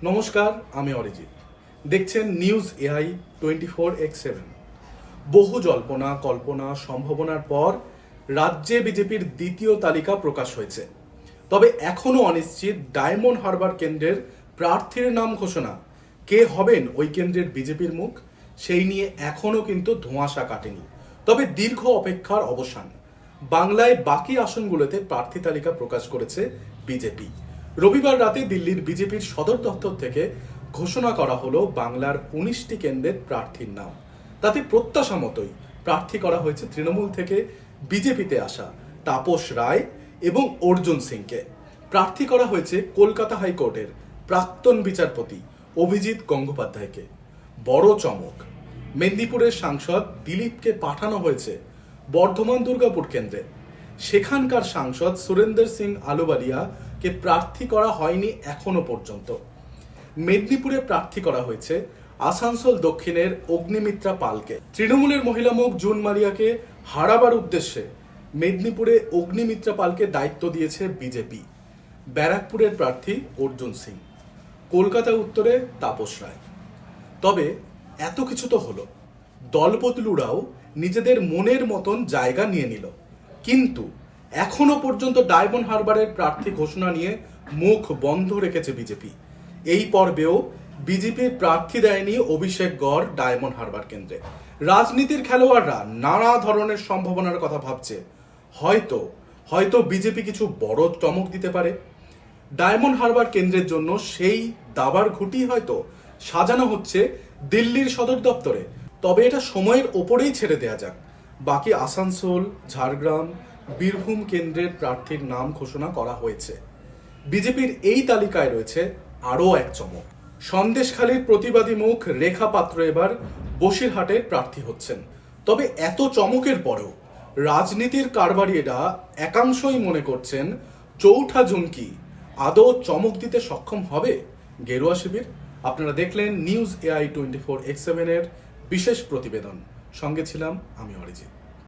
নমস্কার, আমি অরিজিৎ। দেখছেন নিউজ এআই 24x7। বহু জল্পনা কল্পনা সম্ভাবনার পর রাজ্যে বিজেপির দ্বিতীয় তালিকা প্রকাশ হয়েছে। তবে এখনো অনিশ্চিত ডায়মন্ড হারবার কেন্দ্রের প্রার্থীর নাম ঘোষণা। কে হবেন ওই কেন্দ্রের বিজেপির মুখ, সেই নিয়ে এখনো কিন্তু ধোঁয়াশা কাটেনি। তবে দীর্ঘ অপেক্ষার অবসান। বাংলায় বাকি আসনগুলোতে প্রার্থী তালিকা প্রকাশ করেছে বিজেপি। রবিবার রাতে দিল্লির বিজেপির সদর দপ্তর থেকে ঘোষণা করা হলো বাংলার 19টি কেন্দ্রের প্রার্থীর নাম। তাতে প্রত্যাশা মতোই প্রার্থী করা হয়েছে তৃণমূল থেকে বিজেপিতে আসা তাপস রায় এবং অর্জুন সিংকে। প্রার্থী করা হয়েছে কলকাতা হাইকোর্টের প্রাক্তন বিচারপতি অভিজিৎ গঙ্গোপাধ্যায়কে। বড় চমক, মেদিনীপুরের সাংসদ দিলীপকে পাঠানো হয়েছে বর্ধমান দুর্গাপুর কেন্দ্রে। সেখানকার সাংসদ সুরেন্দর সিং আলুবালিয়াকে প্রার্থী করা হয়নি এখনো পর্যন্ত। মেদিনীপুরে প্রার্থী করা হয়েছে আসানসোল দক্ষিণের অগ্নিমিত্রা পালকে। তৃণমূলের মহিলা মুখ জুন মারিয়াকে হারাবার উদ্দেশ্যে মেদিনীপুরে অগ্নিমিত্রা পালকে দায়িত্ব দিয়েছে বিজেপি। ব্যারাকপুরের প্রার্থী অর্জুন সিং, কলকাতা উত্তরে তাপস রায়। তবে এত কিছু তো হলো, দলবদলুরাও নিজেদের মনের মতন জায়গা নিয়ে নিল, কিন্তু এখনো পর্যন্ত ডায়মন্ড হারবারের প্রার্থী ঘোষণা নিয়ে মুখ বন্ধ রেখেছে বিজেপি। এই পর্বেও বিজেপির প্রার্থী দেয়নি অভিষেক গড় ডায়মন্ড হারবার কেন্দ্রে। রাজনীতির খেলোয়াড়রা নানা ধরনের সম্ভাবনার কথা ভাবছে। হয়তো বিজেপি কিছু বড় চমক দিতে পারে। ডায়মন্ড হারবার কেন্দ্রের জন্য সেই দাবার ঘুঁটি হয়তো সাজানো হচ্ছে দিল্লির সদর দপ্তরে। তবে এটা সময়ের ওপরেই ছেড়ে দেয়া যাক। বাকি আসানসোল, ঝাড়গ্রাম, বীরভূম কেন্দ্রের প্রার্থীর নাম ঘোষণা করা হয়েছে। বিজেপির এই তালিকায় রয়েছে আরও এক চমক। সন্দেশখালীর প্রতিবাদী মুখ রেখা পাত্র এবার বসিরহাটের প্রার্থী হচ্ছেন। তবে এত চমকের পরেও রাজনীতির কারবারিরা একাংশই মনে করছেন চৌঠা জুন কি আদৌ চমক দিতে সক্ষম হবে গেরুয়া শিবির। আপনারা দেখলেন নিউজ এআই 24x7 এর বিশেষ প্রতিবেদন। সঙ্গে ছিলাম আমি অরিজিৎ।